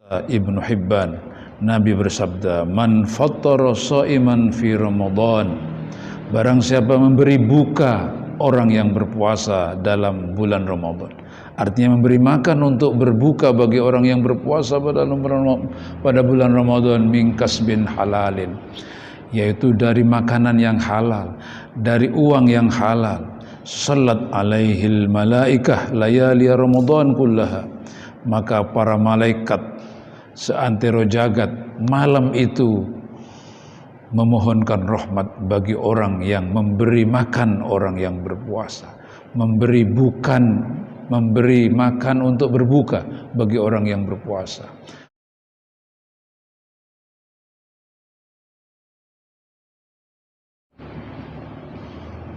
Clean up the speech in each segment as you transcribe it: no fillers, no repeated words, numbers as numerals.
Ibnu Hibban, Nabi bersabda, "Man fattara sha'iman fi Ramadan." Barang siapa memberi buka orang yang berpuasa dalam bulan Ramadan. Artinya memberi makan untuk berbuka bagi orang yang berpuasa pada bulan Ramadan min kasbin halalin, yaitu dari makanan yang halal, dari uang yang halal. Salat alaihil malaikah layali Ramadan kullaha. Maka para malaikat seantero jagat malam itu memohonkan rahmat bagi orang yang memberi makan orang yang berpuasa, memberi makan untuk berbuka bagi orang yang berpuasa.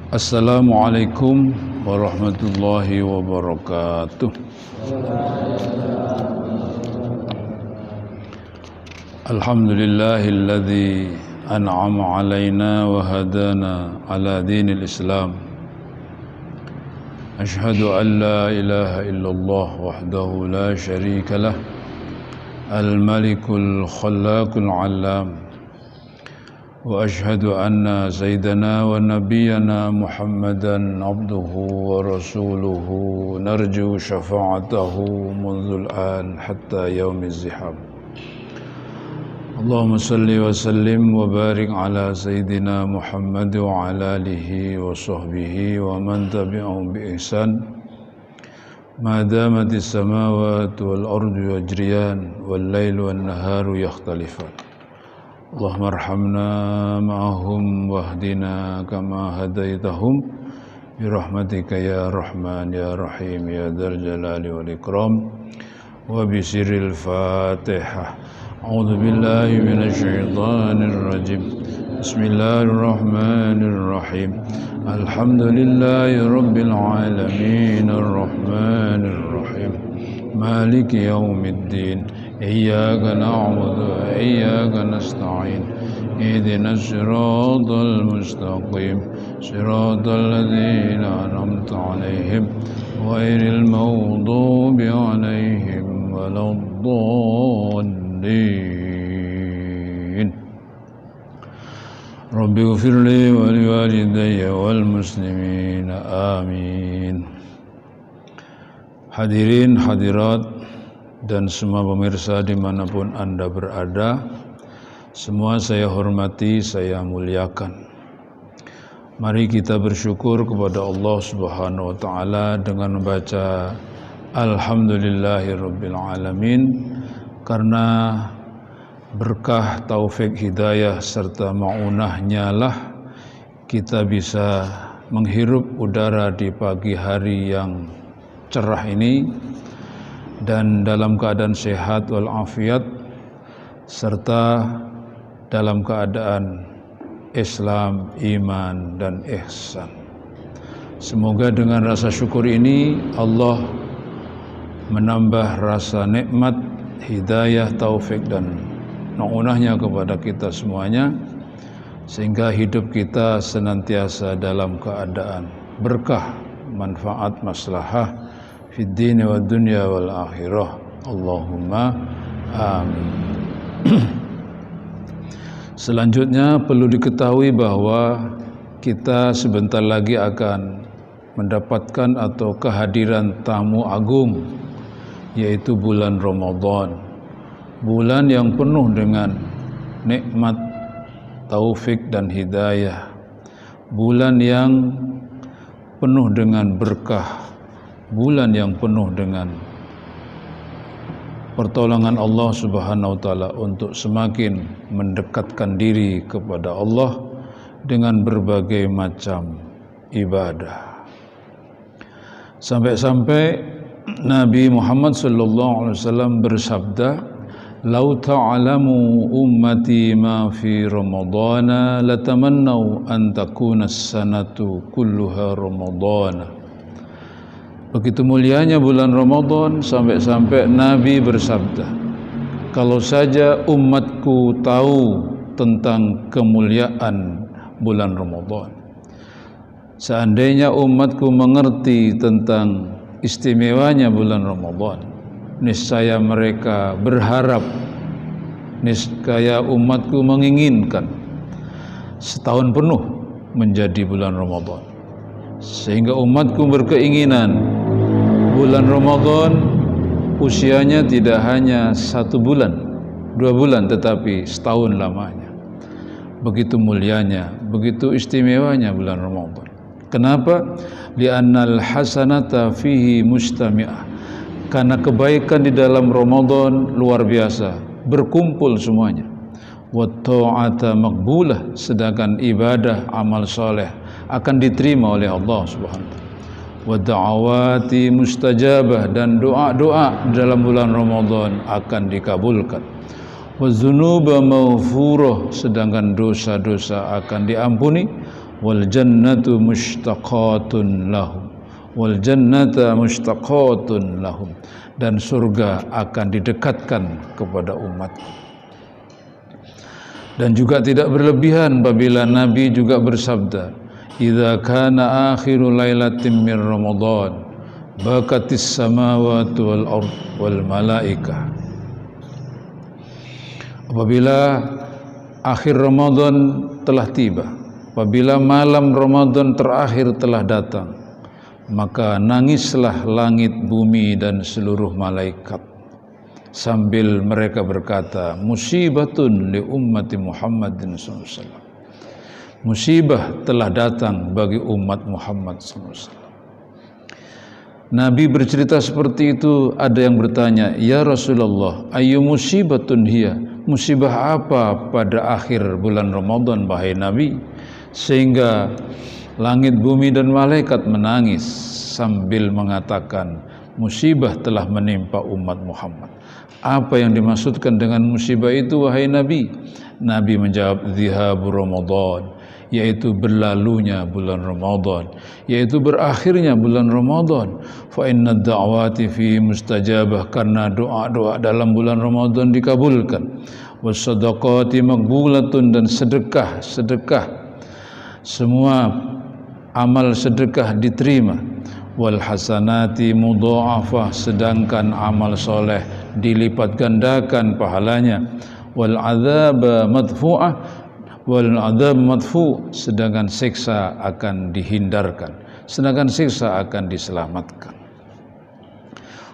Assalamualaikum warahmatullahi wabarakatuh. Alhamdulillahilladzi an'ama alaina wa hadana ala dinil Islam. Ashhadu an la ilaha illallah wahdahu la syarika lah, al-malikul khallaqul alam. Wa ashhadu anna sayyidana wa nabiyyana Muhammadan abduhu wa rasuluhu narju syafa'atahu mundzul an hatta yaumiz zihab. Allahumma salli wa sallim wa barik ala sayyidina Muhammad wa ala alihi wa sahbihi wa man tabi'ahum bi ihsan ma damatis samawati wal ardu yajriyan wal lailu wan naharu yakhtalifan. Allahumma arhamna ma'ahum wahdina kama hadaitahum bi rahmatika ya rahman ya rahim ya dzal jalali wal ikram. Wa bi sirril Fatihah. A'udzu billahi minasy syaithanir rajim. Bismillahirrahmanir rahim. Alhamdulillahi rabbil alamin arrahmanir rahim. Maliki yaumiddin. Iyyaka na'budu wa iyyaka nasta'in. Ihdinas siratal mustaqim. Siratal ladzina an'amta 'alaihim ghairil maghdubi 'alaihim waladdallin. Rabbi ighfirli wa liwalidayya wal muslimin amin. Hadirin hadirat dan semua pemirsa dimanapun Anda berada, semua saya hormati, saya muliakan. Mari kita bersyukur kepada Allah Subhanahu wa taala dengan membaca Alhamdulillahirabbil alamin, karena berkah taufik hidayah serta maunahnya lah kita bisa menghirup udara di pagi hari yang cerah ini dan dalam keadaan sehat walafiat serta dalam keadaan Islam, iman dan ihsan. Semoga dengan rasa syukur ini Allah menambah rasa nikmat, hidayah, taufik dan maunahnya kepada kita semuanya, sehingga hidup kita senantiasa dalam keadaan berkah, manfaat, maslahah fid dini wad dunya wal akhirah. Allahumma amin. Selanjutnya perlu diketahui bahwa kita sebentar lagi akan mendapatkan atau kehadiran tamu agung, yaitu bulan Ramadan. Bulan yang penuh dengan nikmat, taufik dan hidayah. Bulan yang penuh dengan berkah. Bulan yang penuh dengan pertolongan Allah Subhanahu wa taala untuk semakin mendekatkan diri kepada Allah dengan berbagai macam ibadah. Sampai-sampai Nabi Muhammad sallallahu alaihi wasallam bersabda, "Lau ta'lamu ummati ma fi Ramadana latamannau an takuna as-sanatu kulluha Ramadana." Begitu mulianya bulan Ramadan, sampai-sampai Nabi bersabda, kalau saja umatku tahu tentang kemuliaan bulan Ramadan, seandainya umatku mengerti tentang istimewanya bulan Ramadan, niscaya mereka berharap, niscaya umatku menginginkan setahun penuh menjadi bulan Ramadan, sehingga umatku berkeinginan bulan Ramadan usianya tidak hanya 1 bulan, 2 bulan, tetapi setahun lamanya. Begitu mulianya, begitu istimewanya bulan Ramadan. Kenapa? Li'annal hasanata fihi mustami'ah. Karena kebaikan di dalam Ramadan luar biasa, berkumpul semuanya. Wa ta'ata maqbulah, sedangkan ibadah amal soleh akan diterima oleh Allah Subhanahu wa taala. Wa da'awati mustajabah, dan doa-doa dalam bulan Ramadan akan dikabulkan. Wa dzunuba maghfurah, sedangkan dosa-dosa akan diampuni. Wal jannatu mushtaqatun lahum, wal jannata mushtaqatun lahum, dan surga akan didekatkan kepada umatku. Dan juga tidak berlebihan apabila Nabi juga bersabda, idza kana akhiru lailatin min Ramadan bakatis samawati wal ard wal malaikah. Apabila akhir Ramadan telah tiba, apabila malam Ramadan terakhir telah datang, maka nangislah langit, bumi, dan seluruh malaikat, sambil mereka berkata, musibatun li ummati Muhammadin SAW. Musibah telah datang bagi umat Muhammad SAW. Nabi bercerita seperti itu. Ada yang bertanya, ya Rasulullah, ayu musibatun hiya, musibah apa pada akhir bulan Ramadan wahai Nabi, sehingga langit, bumi, dan malaikat menangis sambil mengatakan musibah telah menimpa umat Muhammad. Apa yang dimaksudkan dengan musibah itu wahai Nabi? Nabi menjawab, dhihabu Ramadan, yaitu berlalunya bulan Ramadan, yaitu berakhirnya bulan Ramadan. Fa inna da'wati fi mustajabah, karena doa-doa dalam bulan Ramadan dikabulkan. Wasadaqati maqbulatun, dan sedekah semua amal sedekah diterima. Wal hasanati mudha'afah, sedangkan amal soleh dilipat gandakan pahalanya. Wal adzaba madfu'ah, wal adzab madfu', sedangkan siksa akan dihindarkan, sedangkan siksa akan diselamatkan.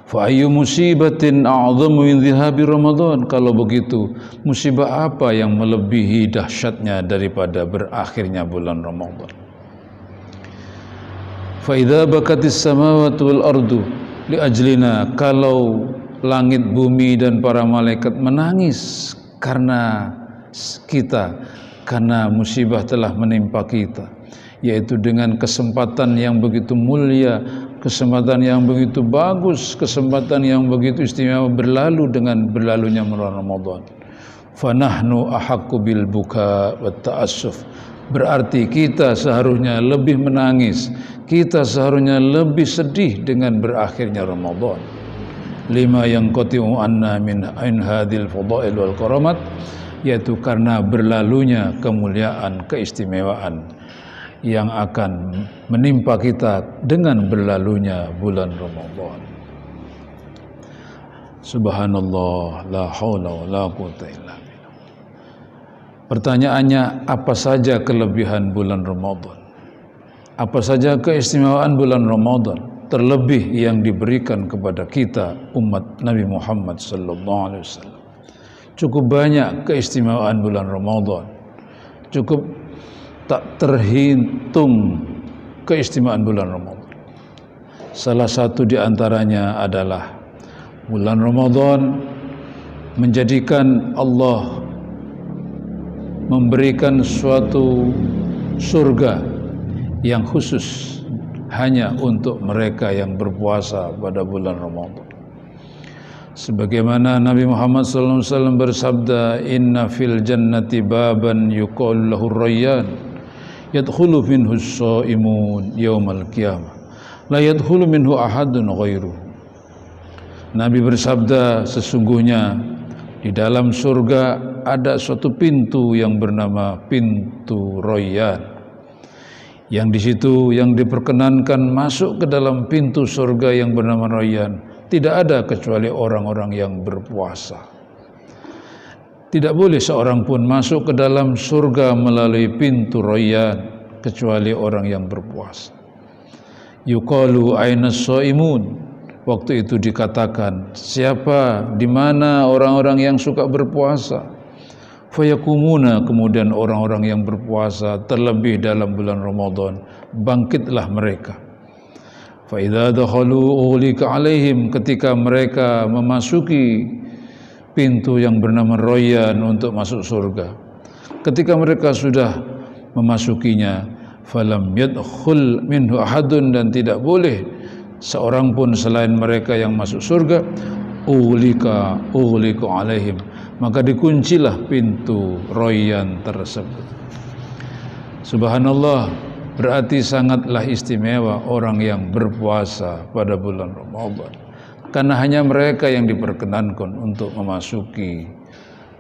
Fa ayyu musibatin a'dhamu min dhihabi Ramadan, kalau begitu musibah apa yang melebihi dahsyatnya daripada berakhirnya bulan Ramadan? Fa idza bakatis samawati wal ardu li ajlina, kalau langit, bumi, dan para malaikat menangis karena kita, karena musibah telah menimpa kita, yaitu dengan kesempatan yang begitu mulia, kesempatan yang begitu bagus, kesempatan yang begitu istimewa berlalu dengan berlalunya bulan Ramadan. Fanahnu ahaqqu bil buka wa ta'assuf, berarti kita seharusnya lebih menangis, kita seharusnya lebih sedih dengan berakhirnya Ramadan. Lima yang qati'u anna min hadhil fadail wal karamat, yaitu karena berlalunya kemuliaan, keistimewaan yang akan menimpa kita dengan berlalunya bulan Ramadan. Subhanallah, la haula wa la quwwata illa billah. Pertanyaannya, apa saja kelebihan bulan Ramadan? Apa saja keistimewaan bulan Ramadan? Terlebih yang diberikan kepada kita umat Nabi Muhammad sallallahu alaihi wasallam. Cukup banyak keistimewaan bulan Ramadan. Cukup tak terhitung keistimewaan bulan Ramadan. Salah satu di antaranya adalah bulan Ramadan menjadikan Allah memberikan suatu surga yang khusus hanya untuk mereka yang berpuasa pada bulan Ramadan. Sebagaimana Nabi Muhammad SAW bersabda, inna fil jannati baban yuqalu lahu rayyan yadkhulu minhu as-shaimun yaumal qiyamah la yadkhulu minhu ahadun ghairuhu. Nabi bersabda, sesungguhnya di dalam surga ada suatu pintu yang bernama pintu Rayyan, yang di situ yang diperkenankan masuk ke dalam pintu surga yang bernama Rayyan Tidak ada kecuali orang-orang yang berpuasa. Tidak boleh seorang pun masuk ke dalam surga melalui pintu Rayyan kecuali orang yang berpuasa. Yuqalu aina shaimun. Waktu itu dikatakan, siapa, di mana orang-orang yang suka berpuasa? Fayakumuna, kemudian orang-orang yang berpuasa terlebih dalam bulan Ramadan, bangkitlah mereka. Fa idza dakhalu ughliqa alaihim, ketika mereka memasuki pintu yang bernama Rayyan untuk masuk surga. Ketika mereka sudah memasukinya, falam yadkhul minhu ahadun, dan tidak boleh seorang pun selain mereka yang masuk surga. Ughliqa alaihim, maka dikuncilah pintu Rayyan tersebut. Subhanallah, berarti sangatlah istimewa orang yang berpuasa pada bulan Ramadan, karena hanya mereka yang diperkenankan untuk memasuki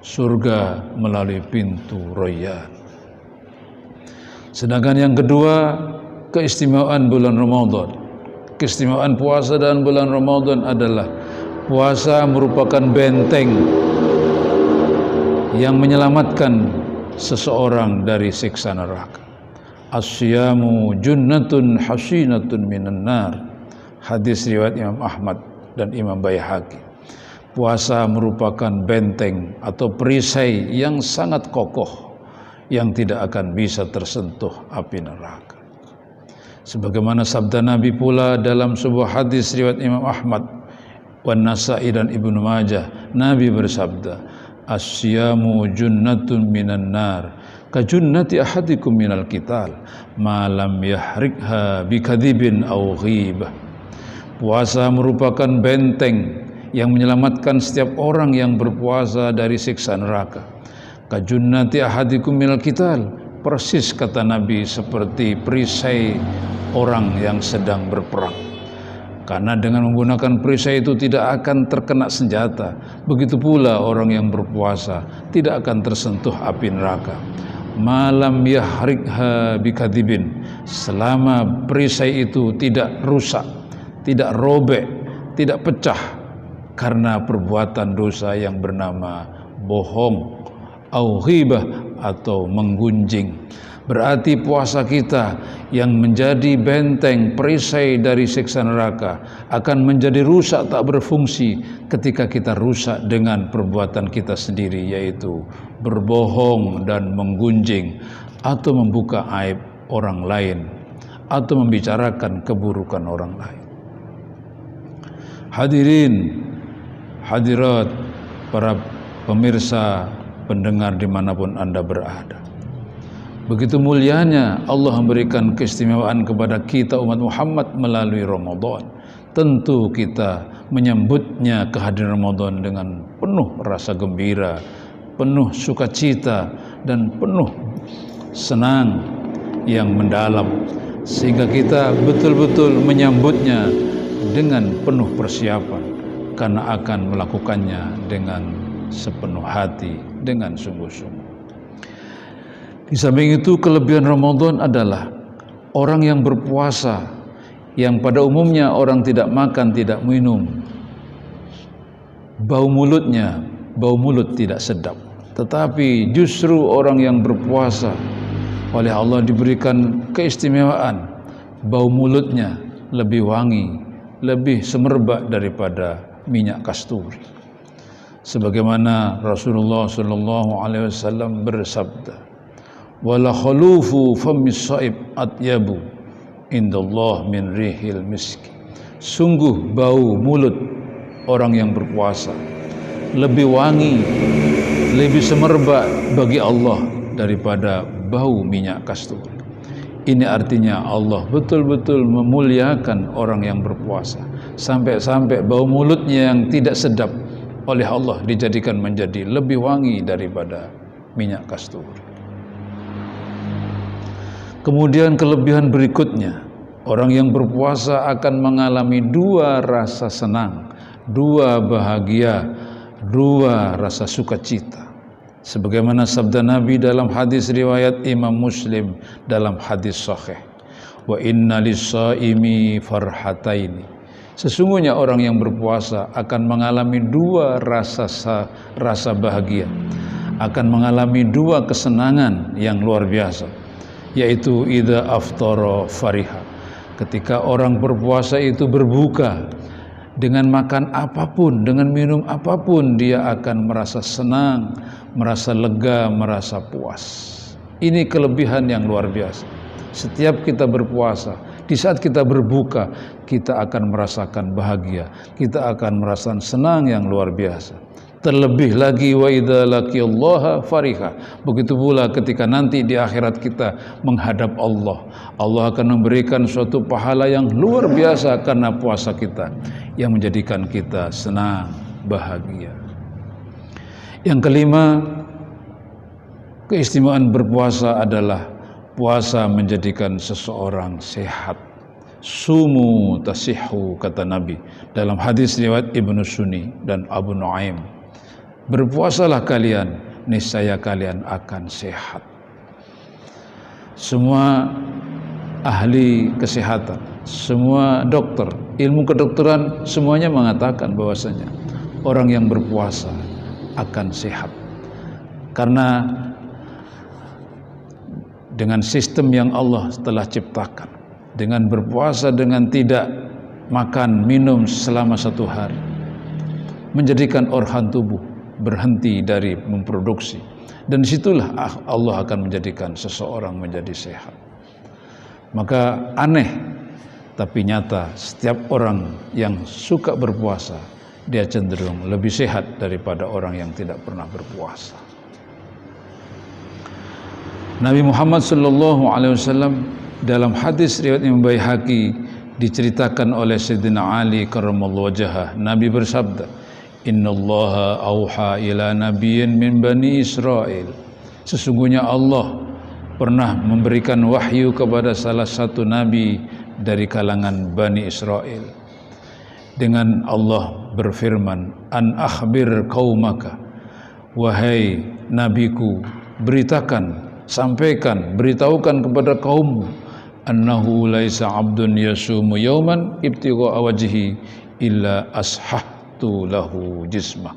surga melalui pintu Rayyan. Sedangkan yang kedua, keistimewaan bulan Ramadan, keistimewaan puasa dalam bulan Ramadan adalah puasa merupakan benteng yang menyelamatkan seseorang dari siksa neraka. As-siyamu junnatun hasinatun minan nar. Hadis riwayat Imam Ahmad dan Imam Baihaqi. Puasa merupakan benteng atau perisai yang sangat kokoh yang tidak akan bisa tersentuh api neraka. Sebagaimana sabda Nabi pula dalam sebuah hadis riwayat Imam Ahmad, wan Nasa'i dan Ibnu Majah, Nabi bersabda, as-siyamu junnatun minan nar kajunnati ahadikum minal qital ma lam yahrikha bikadzibin aw ghibah. Puasa merupakan benteng yang menyelamatkan setiap orang yang berpuasa dari siksa neraka. Kajunnati ahadikum minal qital, persis kata Nabi seperti perisai orang yang sedang berperang. Karena dengan menggunakan perisai itu tidak akan terkena senjata. Begitu pula orang yang berpuasa tidak akan tersentuh api neraka. Malam yahrikha bikadzibin, selama perisai itu tidak rusak, tidak robek, tidak pecah karena perbuatan dosa yang bernama bohong, au ghibah atau menggunjing. Berarti puasa kita yang menjadi benteng perisai dari siksa neraka akan menjadi rusak, tak berfungsi ketika kita rusak dengan perbuatan kita sendiri, yaitu berbohong dan menggunjing atau membuka aib orang lain atau membicarakan keburukan orang lain. Hadirin, hadirat, para pemirsa, pendengar dimanapun Anda berada. Begitu mulianya Allah memberikan keistimewaan kepada kita umat Muhammad melalui Ramadan. Tentu kita menyambutnya kehadiran Ramadan dengan penuh rasa gembira, penuh sukacita, dan penuh senang yang mendalam, sehingga kita betul-betul menyambutnya dengan penuh persiapan, karena akan melakukannya dengan sepenuh hati, dengan sungguh-sungguh. Di samping itu, kelebihan Ramadan adalah orang yang berpuasa, yang pada umumnya orang tidak makan, tidak minum, bau mulut tidak sedap. Tetapi justru orang yang berpuasa oleh Allah diberikan keistimewaan, bau mulutnya lebih wangi, lebih semerbak daripada minyak kasturi. Sebagaimana Rasulullah SAW bersabda, wala khalufu famis shaib atyabu indallah min rihil miski. Sungguh bau mulut orang yang berpuasa lebih wangi, lebih semerbak bagi Allah daripada bau minyak kasturi. Ini artinya Allah betul-betul memuliakan orang yang berpuasa, sampai-sampai bau mulutnya yang tidak sedap oleh Allah dijadikan menjadi lebih wangi daripada minyak kasturi. Kemudian kelebihan berikutnya, orang yang berpuasa akan mengalami dua rasa senang, dua bahagia, dua rasa sukacita. Sebagaimana sabda Nabi dalam hadis riwayat Imam Muslim dalam hadis sahih, wa inna lis-shaimi farhataini Sesungguhnya orang yang berpuasa akan mengalami dua rasa bahagia, akan mengalami dua kesenangan yang luar biasa, yaitu idza aftara fariha. Ketika orang berpuasa itu berbuka, dengan makan apapun, dengan minum apapun, dia akan merasa senang, merasa lega, merasa puas. Ini kelebihan yang luar biasa. Setiap kita berpuasa, di saat kita berbuka, kita akan merasakan bahagia, kita akan merasakan senang yang luar biasa. Terlebih lagi wa idza laqiyallaha fariha. Begitu pula ketika nanti di akhirat kita menghadap Allah, Allah akan memberikan suatu pahala yang luar biasa karena puasa kita, yang menjadikan kita senang, bahagia. Yang kelima, keistimewaan berpuasa adalah puasa menjadikan seseorang sehat. Sumu tasihhu, kata Nabi dalam hadis riwayat Ibnu Sunni dan Abu Nuaim. Berpuasalah kalian, niscaya kalian akan sehat. Semua ahli kesehatan, semua dokter, ilmu kedokteran, semuanya mengatakan bahwasanya orang yang berpuasa akan sehat. Karena dengan sistem yang Allah telah ciptakan, dengan berpuasa, dengan tidak makan minum selama 1 hari, menjadikan organ tubuh berhenti dari memproduksi, dan disitulah Allah akan menjadikan seseorang menjadi sehat. Maka aneh tapi nyata, setiap orang yang suka berpuasa, dia cenderung lebih sehat daripada orang yang tidak pernah berpuasa. Nabi Muhammad SAW dalam hadis riwayat Imam Baihaqi diceritakan oleh Sayyidina Ali karramallahu wajhah, Nabi bersabda, innallaha auha ila nabiyyin min bani Israel. Sesungguhnya Allah pernah memberikan wahyu kepada salah satu nabi dari kalangan Bani Israel. Dengan Allah berfirman, an akhbir qaumaka, wahai nabiku, beritakan, sampaikan, beritahukan kepada kaummu, annahu laisa abdun yasumu yauman ibtigha wajhi illa ashahtu lahu jismah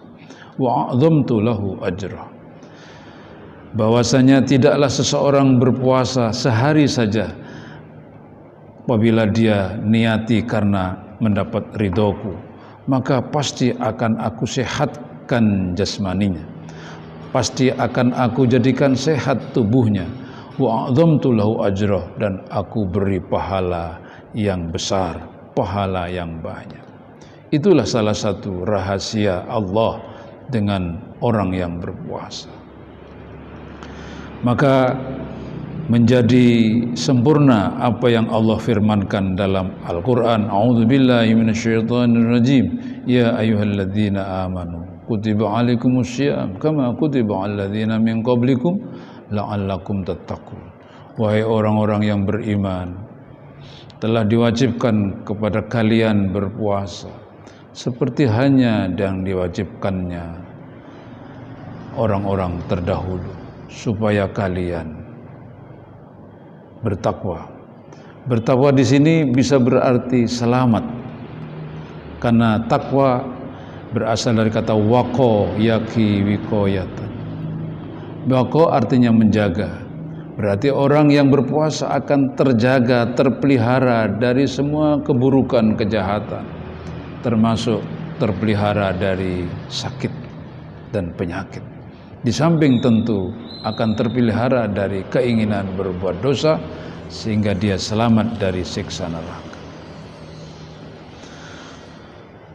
wa a'dhamtu lahu ajrah. Bahwasanya tidaklah seseorang berpuasa sehari saja apabila dia niati karena mendapat ridhoku, maka pasti akan aku sehatkan jasmaninya, pasti akan aku jadikan sehat tubuhnya, wa a'dhamtu lahu ajrah, dan aku beri pahala yang besar, pahala yang banyak. Itulah salah satu rahasia Allah dengan orang yang berpuasa. Maka menjadi sempurna apa yang Allah firmankan dalam Al-Quran. A'udzubillahi minasyaitonirrajim. Ya ayyuhalladzina amanu kutiba alaikumussyiyam kama kutiba aladzina min qablikum la'allakum tattaqun. Wahai orang-orang yang beriman, telah diwajibkan kepada kalian berpuasa seperti hanya yang diwajibkannya orang-orang terdahulu, supaya kalian bertakwa. Bertakwa di sini bisa berarti selamat, karena takwa berasal dari kata waqo yaqi wiqayatan. Waqo artinya menjaga. Berarti orang yang berpuasa akan terjaga, terpelihara dari semua keburukan, kejahatan, termasuk terpelihara dari sakit dan penyakit. Di samping tentu akan terpelihara dari keinginan berbuat dosa, sehingga dia selamat dari siksa neraka.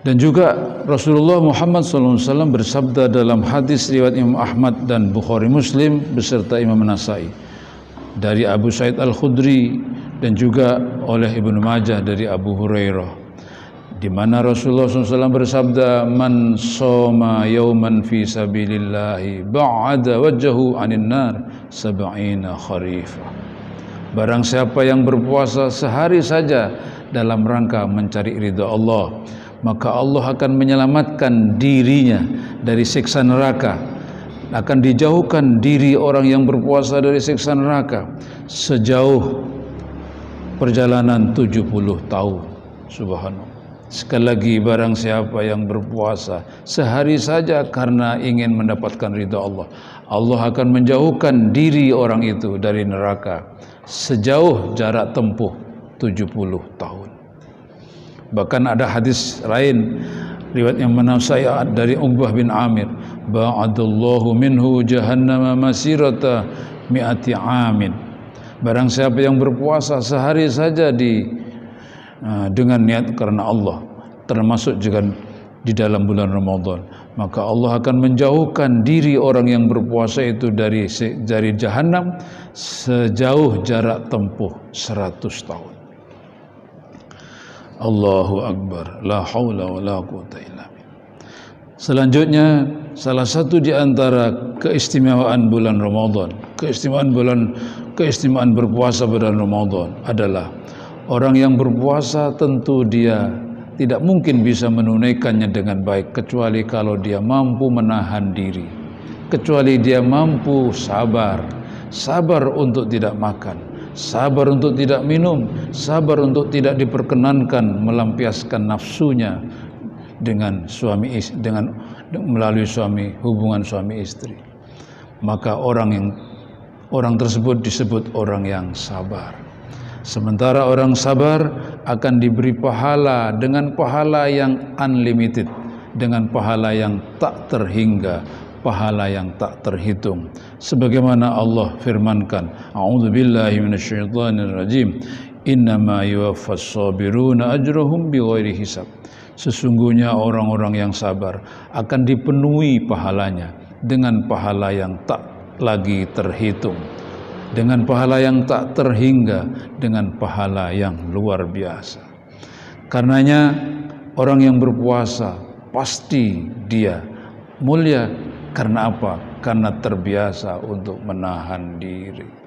Dan juga Rasulullah Muhammad SAW bersabda dalam hadis riwayat Imam Ahmad dan Bukhari Muslim beserta Imam Nasai dari Abu Sa'id Al-Khudri, dan juga oleh Ibnu Majah dari Abu Hurairah, di mana Rasulullah SAW bersabda, man shoma yauman fi sabilillahi ba'ada wajhahu 'anil nar 70 kharifah. Barang siapa yang berpuasa sehari saja dalam rangka mencari ridha Allah, maka Allah akan menyelamatkan dirinya dari siksa neraka, akan dijauhkan diri orang yang berpuasa dari siksa neraka sejauh perjalanan 70 tahun. Subhanallah. Sekali lagi, barang siapa yang berpuasa sehari saja karena ingin mendapatkan ridha Allah, Allah akan menjauhkan diri orang itu dari neraka sejauh jarak tempuh 70 tahun. Bahkan ada hadis lain, riwayat yang mana saya dari Uqbah bin Amir, ba'adallahu minhu jahannama masirata mi'ati amin. Barang siapa yang berpuasa sehari saja dengan niat karena Allah, termasuk juga di dalam bulan Ramadan, maka Allah akan menjauhkan diri orang yang berpuasa itu dari jahanam sejauh jarak tempuh 100 tahun. Allahu Akbar, la haula wa la quwata illa billah. Selanjutnya, salah satu di antara keistimewaan bulan Ramadan, keistimewaan berpuasa bulan Ramadan adalah orang yang berpuasa tentu dia tidak mungkin bisa menunaikannya dengan baik kecuali kalau dia mampu menahan diri, kecuali dia mampu sabar untuk tidak makan, sabar untuk tidak minum, sabar untuk tidak diperkenankan melampiaskan nafsunya melalui hubungan suami istri. Maka orang tersebut disebut orang yang sabar. Sementara orang sabar akan diberi pahala dengan pahala yang unlimited, dengan pahala yang tak terhingga, pahala yang tak terhitung. Sebagaimana Allah firmankan, a'udzubillahi minasyaitonirrajim, innama yuwaffas sabiruna ajrahum bighairi hisab. Sesungguhnya orang-orang yang sabar akan dipenuhi pahalanya dengan pahala yang tak lagi terhitung, dengan pahala yang tak terhingga, dengan pahala yang luar biasa. Karenanya orang yang berpuasa pasti dia mulia. Karena apa? Karena terbiasa untuk menahan diri.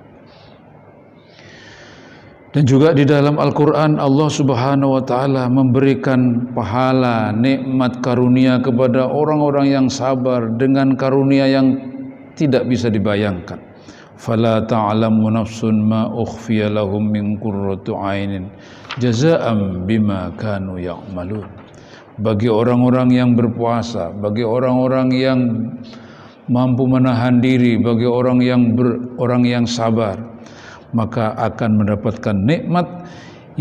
Dan juga di dalam Al-Quran Allah Subhanahu wa Ta'ala memberikan pahala, nikmat karunia kepada orang-orang yang sabar dengan karunia yang tidak bisa dibayangkan. Fala ta'lamu nafsun ma ukhfiya lahum min qurrati 'ainin jazaa'an bima kanu ya'malun. Bagi orang-orang yang berpuasa, bagi orang-orang yang mampu menahan diri, bagi orang yang sabar, maka akan mendapatkan nikmat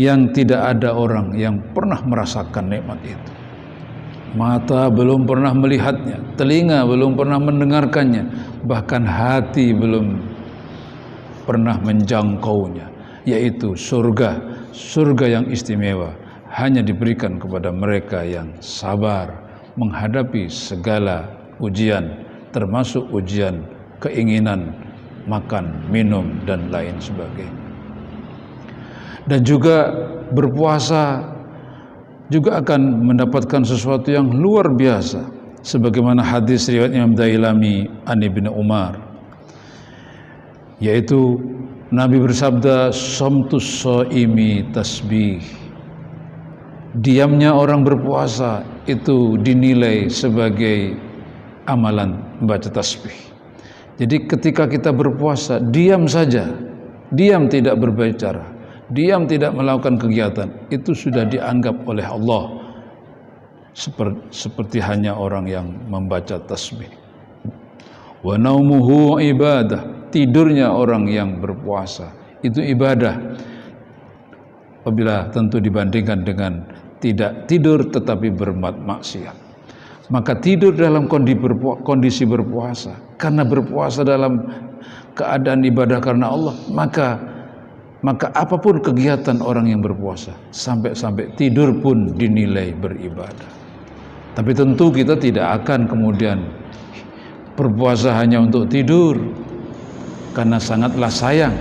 yang tidak ada orang yang pernah merasakan nikmat itu. Mata belum pernah melihatnya, telinga belum pernah mendengarkannya, bahkan hati belum pernah menjangkaunya, yaitu surga yang istimewa hanya diberikan kepada mereka yang sabar menghadapi segala ujian, termasuk ujian keinginan makan, minum, dan lain sebagainya. Dan juga berpuasa juga akan mendapatkan sesuatu yang luar biasa, sebagaimana hadis riwayat Imam Dailami an Ibnu Umar, yaitu Nabi bersabda, "Shamtus shaimi tasbih." Diamnya orang berpuasa itu dinilai sebagai amalan membaca tasbih. Jadi ketika kita berpuasa, diam saja, diam tidak berbicara, diam tidak melakukan kegiatan, itu sudah dianggap oleh Allah seperti hanya orang yang membaca tasbih. Wa naumuhu ibadah, tidurnya orang yang berpuasa itu ibadah, apabila tentu dibandingkan dengan tidak tidur tetapi berbuat maksiat. Maka tidur dalam kondisi berpuasa, karena berpuasa dalam keadaan ibadah karena Allah, maka apapun kegiatan orang yang berpuasa, sampai tidur pun dinilai beribadah. Tapi tentu kita tidak akan kemudian berpuasa hanya untuk tidur, karena sangatlah sayang.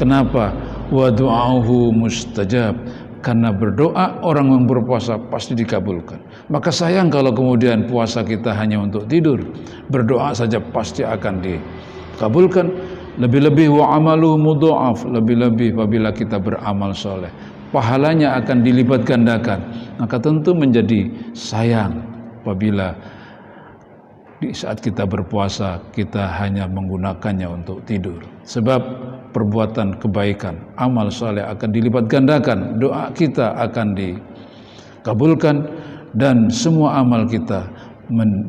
Kenapa? Wa du'auhu mustajab. Karena berdoa orang yang berpuasa pasti dikabulkan. Maka sayang kalau kemudian puasa kita hanya untuk tidur. Berdoa saja pasti akan dikabulkan. Lebih-lebih wa amaluhu mudha'af, lebih-lebih apabila kita beramal soleh, pahalanya akan dilipat gandakan. Maka tentu menjadi sayang apabila di saat kita berpuasa kita hanya menggunakannya untuk tidur. Sebab perbuatan kebaikan, amal soleh akan dilipat gandakan, doa kita akan kabulkan, dan semua amal kita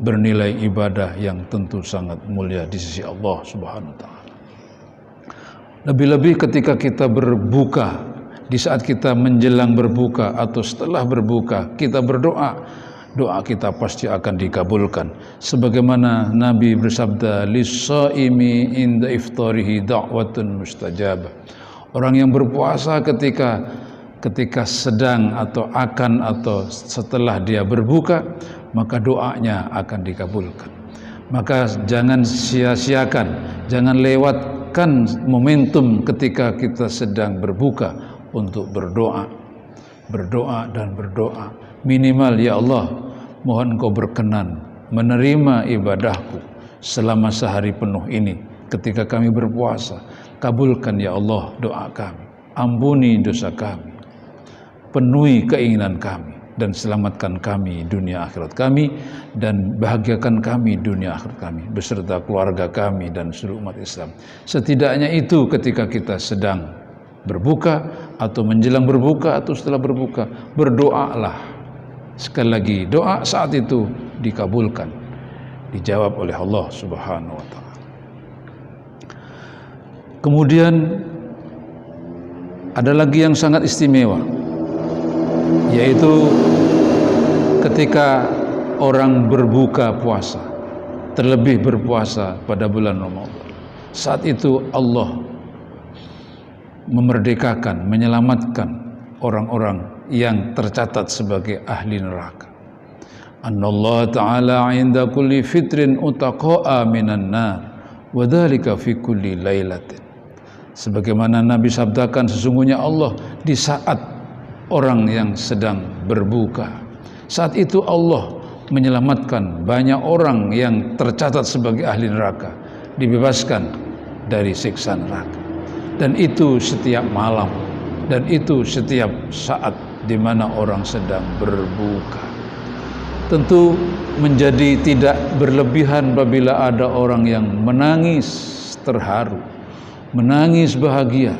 bernilai ibadah yang tentu sangat mulia di sisi Allah Subhanahu wa taala. Lebih-lebih ketika kita berbuka, di saat kita menjelang berbuka atau setelah berbuka, kita berdoa, doa kita pasti akan dikabulkan. Sebagaimana Nabi bersabda, lis-shaimi inda iftarihi da'watun mustajabah. Orang yang berpuasa ketika sedang atau akan atau setelah dia berbuka, maka doanya akan dikabulkan. Maka jangan sia-siakan, jangan lewatkan momentum ketika kita sedang berbuka untuk berdoa dan berdoa. Minimal, ya Allah, mohon Engkau berkenan menerima ibadahku selama sehari penuh ini ketika kami berpuasa. Kabulkan ya Allah doa kami, ampuni dosa kami, penuhi keinginan kami, dan selamatkan kami dunia akhirat kami, dan bahagiakan kami dunia akhirat kami beserta keluarga kami dan seluruh umat Islam. Setidaknya itu ketika kita sedang berbuka atau menjelang berbuka atau setelah berbuka, berdoalah. Sekali lagi, doa saat itu dikabulkan, dijawab oleh Allah Subhanahu wa taala. Kemudian ada lagi yang sangat istimewa, yaitu ketika orang berbuka puasa, terlebih berpuasa pada bulan Ramadan. Saat itu Allah memerdekakan, menyelamatkan orang-orang yang tercatat sebagai ahli neraka. Anallahu ta'ala 'inda kulli fitrin utaqa'a minan nar wa dzalika fi kulli lailatin. Sebagaimana Nabi sabdakan, sesungguhnya Allah di saat orang yang sedang berbuka, saat itu Allah menyelamatkan banyak orang yang tercatat sebagai ahli neraka, dibebaskan dari siksa neraka. Dan itu setiap malam, dan itu setiap saat di mana orang sedang berbuka. Tentu menjadi tidak berlebihan apabila ada orang yang menangis terharu, menangis bahagia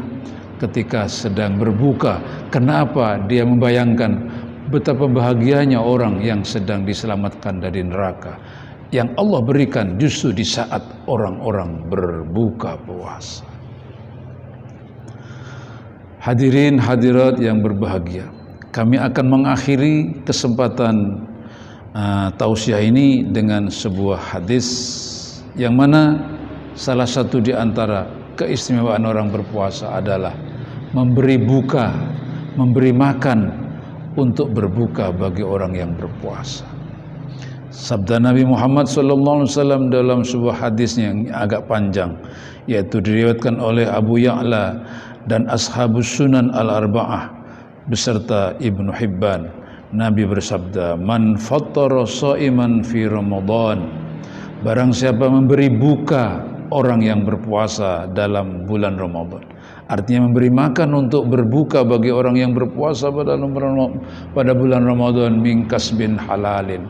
ketika sedang berbuka. Kenapa? Dia membayangkan betapa bahagianya orang yang sedang diselamatkan dari neraka, yang Allah berikan justru di saat orang-orang berbuka puasa. Hadirin hadirat yang berbahagia, kami akan mengakhiri kesempatan tausiah ini dengan sebuah hadis yang mana salah satu di antara keistimewaan orang berpuasa adalah memberi buka, memberi makan untuk berbuka bagi orang yang berpuasa. Sabda Nabi Muhammad SAW dalam sebuah hadisnya yang agak panjang, yaitu diriwayatkan oleh Abu Ya'la dan Ashabus Sunan Al-Arba'ah beserta Ibnu Hibban. Nabi bersabda, man fattara sha'iman fi Ramadan, barang siapa memberi buka orang yang berpuasa dalam bulan Ramadan, artinya memberi makan untuk berbuka bagi orang yang berpuasa pada bulan Ramadan, min kasbin halalin,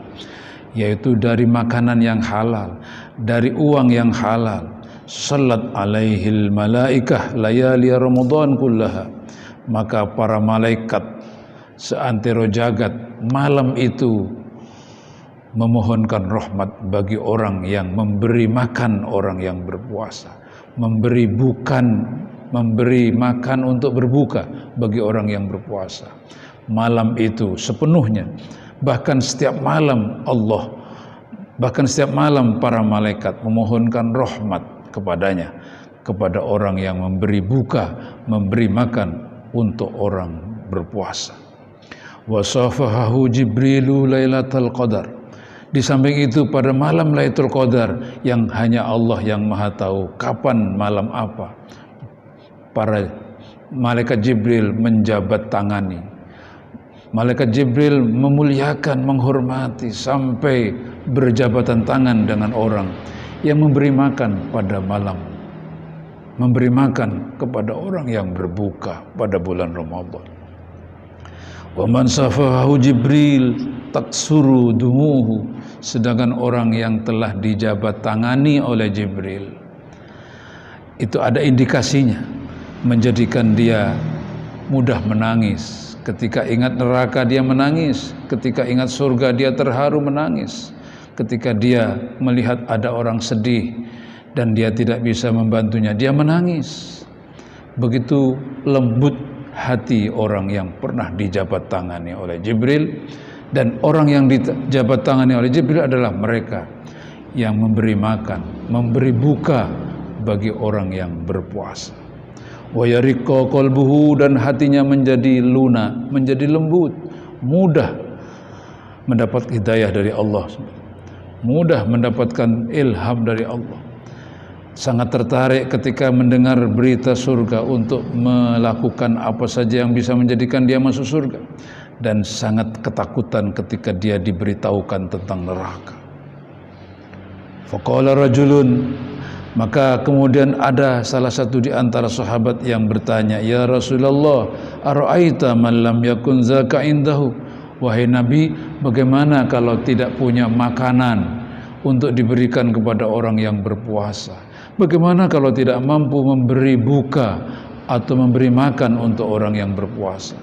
yaitu dari makanan yang halal, dari uang yang halal, salat alaihil malaikah layali Ramadan kullaha, maka para malaikat seantero jagat malam itu memohonkan rahmat bagi orang yang memberi makan orang yang berpuasa, memberi makan untuk berbuka bagi orang yang berpuasa malam itu sepenuhnya. Bahkan setiap malam para malaikat memohonkan rahmat kepadanya, kepada orang yang memberi buka, memberi makan untuk orang berpuasa. Wasafahahu Jibrilu Lailatul Qadar. Di samping itu pada malam Lailatul Qadar yang hanya Allah yang Maha tahu kapan malam apa, para malaikat Jibril menjabat tangani. Malaikat Jibril memuliakan, menghormati sampai berjabatan tangan dengan orang yang memberi makan pada malam, memberi makan kepada orang yang berbuka pada bulan Ramadan. Wa man safahahu Jibril taksuru dumuhu, sedangkan orang yang telah dijabat tangani oleh Jibril itu ada indikasinya menjadikan dia mudah menangis Ketika ingat neraka dia menangis, ketika ingat surga dia terharu menangis, ketika dia melihat ada orang sedih dan dia tidak bisa membantunya, dia menangis. Begitu lembut hati orang yang pernah dijabat tangani oleh Jibril. Dan orang yang dijabat tangani oleh Jibril adalah mereka yang memberi makan, memberi buka bagi orang yang berpuasa. Wa yariqa qalbuhu, dan hatinya menjadi lunak, menjadi lembut, mudah mendapat hidayah dari Allah, mudah mendapatkan ilham dari Allah. Sangat tertarik ketika mendengar berita surga untuk melakukan apa saja yang bisa menjadikan dia masuk surga, dan sangat ketakutan ketika dia diberitahukan tentang neraka. Faqala rajulun, maka kemudian ada salah satu di antara sahabat yang bertanya, "Ya Rasulullah, ara'aita man lam yakun zaka indahu?" Wahai Nabi, bagaimana kalau tidak punya makanan untuk diberikan kepada orang yang berpuasa? Bagaimana kalau tidak mampu memberi buka atau memberi makan untuk orang yang berpuasa?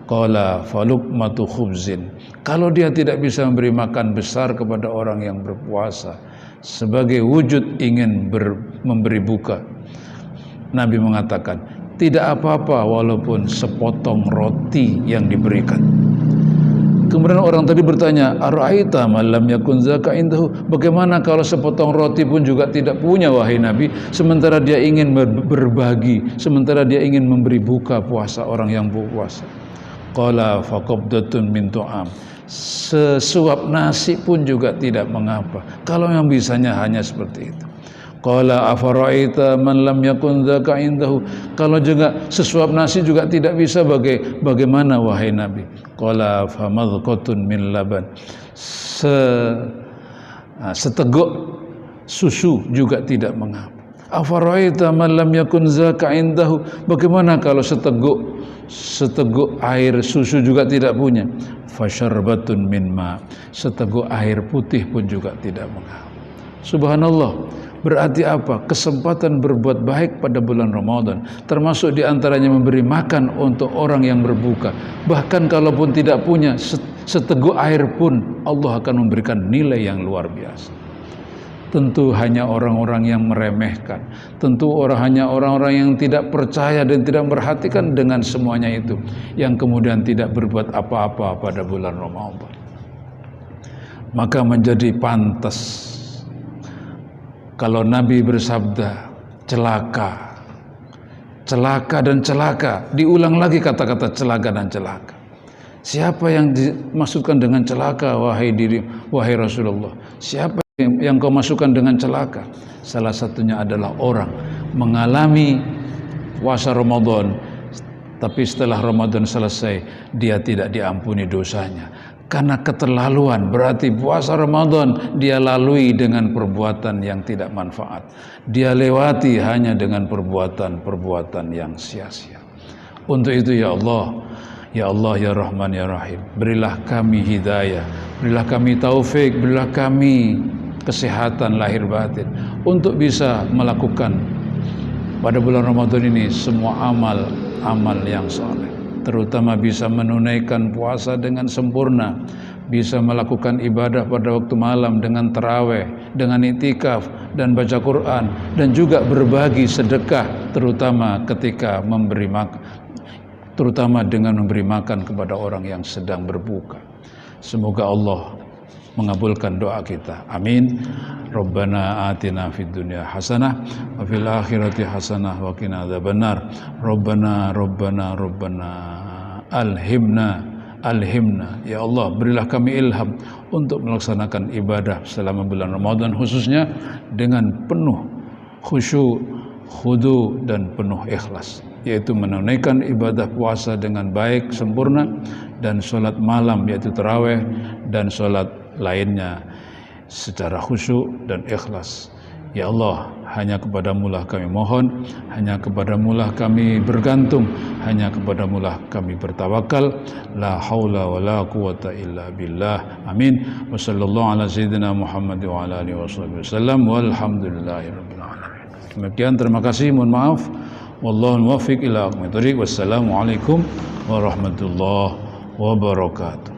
Qala faluqmatu khubzin. Kalau dia tidak bisa memberi makan besar kepada orang yang berpuasa sebagai wujud ingin memberi buka, Nabi mengatakan, tidak apa-apa walaupun sepotong roti yang diberikan. Kemudian orang tadi bertanya, ara'aita man lam yakun zaka indahu? Bagaimana kalau sepotong roti pun juga tidak punya wahai Nabi, sementara dia ingin berbagi, sementara dia ingin memberi buka puasa orang yang berpuasa? Qala faqabdatun min tu'am. Sesuap nasi pun juga tidak mengapa kalau yang bisanya hanya seperti itu. Qala afara'aita man lam yakun dzaka indahu. Kalau juga sesuap nasi juga tidak bisa, bagaimana wahai Nabi? Qala famadqatun min laban. Seteguk susu juga tidak mengapa. Afara'aita man lam yakun dzaka indahu. Bagaimana kalau seteguk air susu juga tidak punya? Fasyarbatun min ma. Seteguk air putih pun juga tidak mengapa. Subhanallah. Berarti apa? Kesempatan berbuat baik pada bulan Ramadan, termasuk diantaranya memberi makan untuk orang yang berbuka. Bahkan kalaupun tidak punya seteguk air pun, Allah akan memberikan nilai yang luar biasa. Tentu hanya orang-orang yang meremehkan, tentu hanya orang-orang yang tidak percaya dan tidak memperhatikan dengan semuanya itu, yang kemudian tidak berbuat apa-apa pada bulan Ramadan. Maka menjadi pantas kalau Nabi bersabda, celaka, celaka dan celaka. Diulang lagi kata-kata celaka dan celaka. Siapa yang dimaksudkan dengan celaka, wahai Rasulullah? Siapa yang kau masukkan dengan celaka? Salah satunya adalah orang mengalami puasa Ramadan, tapi setelah Ramadan selesai dia tidak diampuni dosanya karena keterlaluan. Berarti puasa Ramadan dia lalui dengan perbuatan yang tidak manfaat, dia lewati hanya dengan perbuatan yang sia-sia. Untuk itu ya Allah, ya Allah, ya Rahman, ya Rahim, berilah kami hidayah, berilah kami taufik, berilah kami kesehatan lahir batin untuk bisa melakukan pada bulan Ramadan ini semua amal yang saleh, terutama bisa menunaikan puasa dengan sempurna, bisa melakukan ibadah pada waktu malam dengan tarawih, dengan iktikaf dan baca Quran, dan juga berbagi sedekah, terutama ketika memberi makan, terutama dengan memberi makan kepada orang yang sedang berbuka. Semoga Allah mengabulkan doa kita. Amin. Rabbana atina fid dunya hasanah wa fil akhirati hasanah wa qina adzabannar. Rabbana alhimna. Ya Allah, berilah kami ilham untuk melaksanakan ibadah selama bulan Ramadan, khususnya dengan penuh khusyuk, khudu dan penuh ikhlas, yaitu menunaikan ibadah puasa dengan baik, sempurna, dan sholat malam yaitu tarawih, dan sholat lainnya secara khusyuk dan ikhlas. Ya Allah, hanya kepadamu-lah kami mohon, hanya kepadamu-lah kami bergantung, hanya kepadamu-lah kami bertawakal. La haula wa la quwata illa billah. Amin. Wa sallallahu ala sayyidina Muhammad wa ala alihi wasallam. Walhamdulillahi rabbil alamin. Demikian, terima kasih, mohon maaf. Wallahu muwaffiq ila aqwamit thoriq. Wassalamualaikum warahmatullahi wabarakatuh.